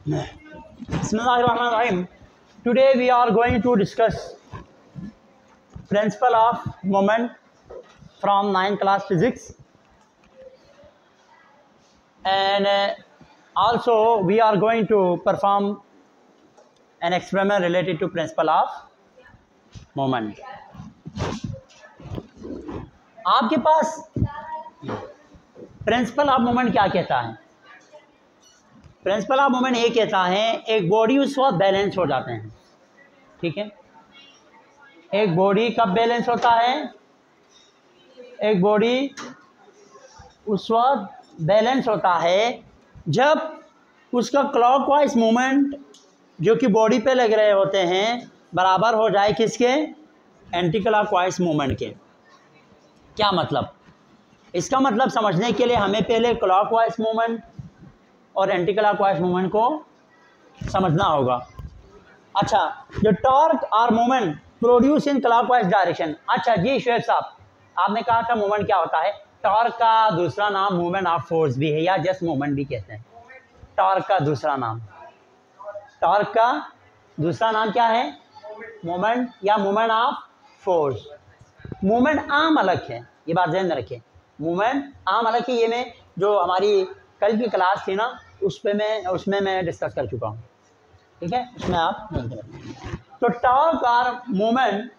Bismillahirrahmanirrahim. Today we are going to discuss principle of moment from 9th class physics, and also we are going to perform an experiment related to principle of moment. आपके पास principle of moment क्या कहता है? Principle of moment ये कहता है एक body उस वक्त बैलेंस हो जाते हैं, ठीक है। एक बॉडी कब बैलेंस होता है? एक बॉडी उस वक्त बैलेंस होता है जब उसका क्लॉकवाइज मूवमेंट जो कि बॉडी पे लग रहे होते हैं बराबर हो जाए किसके? एंटी क्लॉकवाइज मूवमेंट के। क्या मतलब? इसका मतलब समझने के लिए हमें पहले क्लॉकवाइज मूवमेंट और एंटी क्लॉकवाइज मूवमेंट को समझना होगा। अच्छा, जो टॉर्क और movement produce in clockwise direction. अच्छा जी शुएब साहब, आपने कहा था मूवमेंट क्या होता है? टॉर्क का दूसरा नाम मूवमेंट ऑफ फोर्स भी है या जस्ट मूवमेंट भी कहते हैं। टॉर्क का दूसरा नाम, टॉर्क का दूसरा नाम क्या है? मूवमेंट या मूवमेंट ऑफ फोर्स। मूवमेंट आम अलग है, ये बात ध्यान में रखें। मूवमेंट आम अलग है, ये मैं जो हमारी कल की क्लास थी ना उसमें मैं डिस्कस कर चुका हूँ, ठीक है, उसमें आप नहीं करें। तो टॉर्क और movement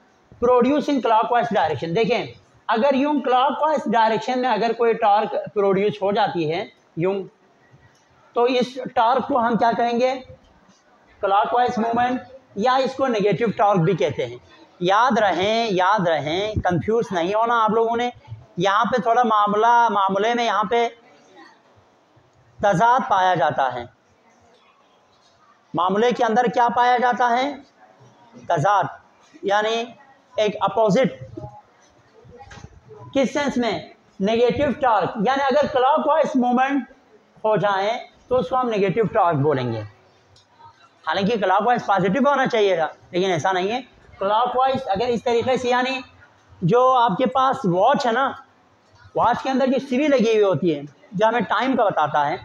produce in clockwise direction. देखें, अगर यूं क्लॉकवाइज डायरेक्शन में अगर कोई टॉर्क प्रोड्यूस हो जाती है यूं, तो इस टॉर्क को हम क्या कहेंगे? क्लॉकवाइज मूवमेंट, या इसको नेगेटिव टॉर्क भी कहते हैं। याद रहें, कंफ्यूज नहीं होना आप लोगों ने। यहाँ पे थोड़ा मामले में यहाँ पे तजाद पाया जाता है। मामले के अंदर क्या पाया जाता है? तजाद, यानी एक अपोजिट। किस सेंस में? नेगेटिव टॉर्क, यानी अगर क्लॉकवाइज मूवमेंट हो जाए तो उसको हम नेगेटिव टॉर्क बोलेंगे। हालांकि क्लॉकवाइज पॉजिटिव होना चाहिए था, लेकिन ऐसा नहीं है। क्लॉकवाइज अगर इस तरीके से, यानी जो आपके पास वॉच है ना, वॉच के अंदर जो सीवी लगी हुई होती है जो हमें टाइम का बताता है,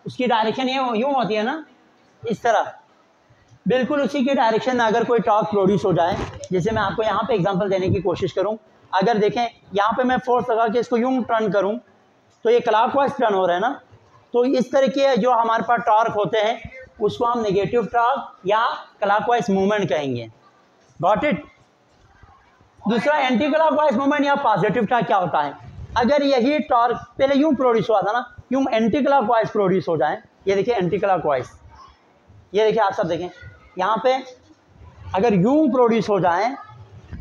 उसकी डायरेक्शन ये यूँ होती है ना, इस तरह। बिल्कुल उसी की डायरेक्शन में अगर कोई टॉर्क प्रोड्यूस हो जाए, जैसे मैं आपको यहाँ पे एग्जांपल देने की कोशिश करूँ। अगर देखें यहाँ पे मैं फोर्स लगा के इसको यूँ टर्न करूँ तो ये क्लॉकवाइज टर्न हो रहा है ना, तो इस तरह के जो हमारे पास टॉर्क होते हैं उसको हम नेगेटिव टॉर्क या क्लॉकवाइज मूवमेंट कहेंगे। Got it? दूसरा एंटी क्लॉकवाइज मूवमेंट या पॉजिटिव टॉर्क क्या होता है? अगर यही टॉर्क पहले यूं प्रोड्यूस हुआ था ना, यूं एंटी क्लॉकवाइज प्रोड्यूस हो जाए। ये देखिए एंटी क्लॉकवाइज, ये देखिए आप सब देखें यहाँ पे, अगर यूं प्रोड्यूस हो जाए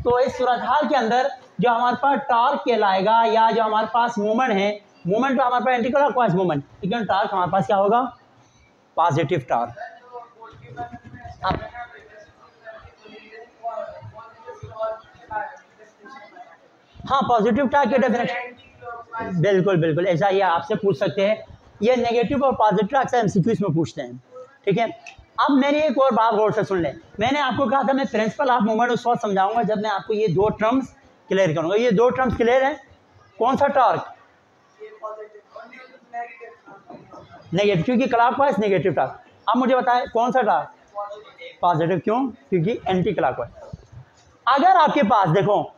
तो इस सूरत हाल के अंदर जो हमारे पास टॉर्क कहलाएगा या जो हमारे पास मूवमेंट है, मूवमेंट तो हमारे पास एंटी क्लॉकवाइज मूवमेंट, लेकिन टॉर्क हमारे पास क्या होगा? Positive torque. हाँ, पॉजिटिव टॉर्क की डेफिनेशन बिल्कुल ऐसा ही आपसे पूछ सकते हैं। ये नेगेटिव और पॉजिटिव टॉर्क से एमसीक्यूज में पूछते हैं, ठीक है। अब मेरी एक और बात गौर से सुन लें। मैंने आपको कहा था मैं प्रिंसिपल ऑफ मूवमेंट उस वक्त समझाऊंगा जब मैं आपको ये दो टर्म्स क्लियर करूंगा। ये दो टर्म्स क्लियर है? कौन सा टॉर्क? नेगेटिव, क्योंकि क्लॉकवाइज नेगेटिव टॉर्क। अब मुझे बताएं कौन सा टॉर्क? पॉजिटिव। क्यों? क्योंकि एंटी क्लॉकवाइज। अगर आपके पास देखो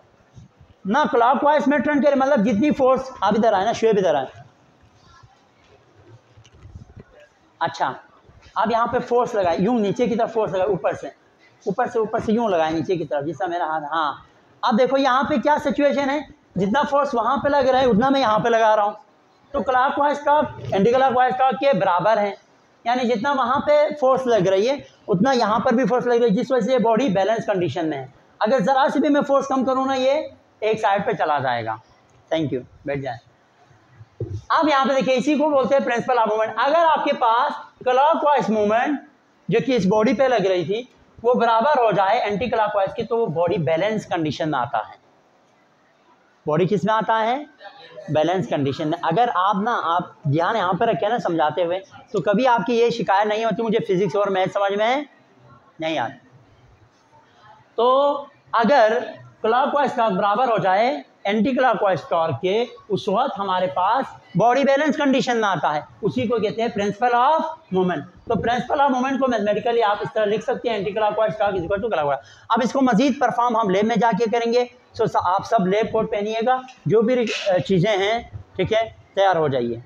ना क्लॉकवाइज में टर्न करे, मतलब जितनी फोर्स आप इधर आए ना, शुएब इधर आए। अच्छा, अब यहाँ पे फोर्स लगाए, यूं नीचे की तरफ फोर्स लगाए, ऊपर से यूं लगाए नीचे की तरफ, जिसका मेरा हाथ। हाँ, अब देखो यहाँ पे क्या सिचुएशन है, जितना फोर्स वहाँ पे लग रहा है उतना मैं यहाँ पे लगा रहा हूँ, तो clockwise torque anti clockwise torque के बराबर है। यानी जितना वहाँ पे फोर्स लग रही है उतना यहाँ पर भी फोर्स लग रही है, जिस वजह से ये बॉडी बैलेंस कंडीशन में है। अगर ज़रा सी भी मैं फोर्स कम करूँ ना, ये एक साइड पे चला जाएगा। थैंक यू, बैठ जाए। अब यहाँ पे देखिए, इसी को बोलते हैं प्रिंसिपल ऑफ मूवमेंट। अगर आपके पास क्लॉकवाइज मूवमेंट जो कि इस बॉडी पे लग रही थी वो बराबर हो जाए एंटी क्लॉकवाइज की, तो वो बॉडी बैलेंस कंडीशन में आता है। बॉडी किस में आता है? बैलेंस कंडीशन में। अगर आप ध्यान यहाँ पे रखें ना समझाते हुए, तो कभी आपकी ये शिकायत नहीं होती मुझे फिजिक्स और मैथ समझ में नहीं आती। तो अगर क्लॉकवाइज टॉर्क बराबर हो जाए एंटी क्लॉकवाइज टॉर्क के, उस वक्त हमारे पास बॉडी बैलेंस कंडीशन में आता है, उसी को कहते हैं प्रिंसिपल ऑफ मूवमेंट। तो प्रिंसिपल ऑफ मूवमेंट को मैथमेटिकली आप इस तरह लिख सकते हैं, anti clockwise torque is equal to clockwise. अब इसको मजीद परफॉर्म हम लैब में जाके करेंगे। सो आप सब लैब कोट पहनिएगा, जो भी चीज़ें हैं ठीक है तैयार हो जाइए।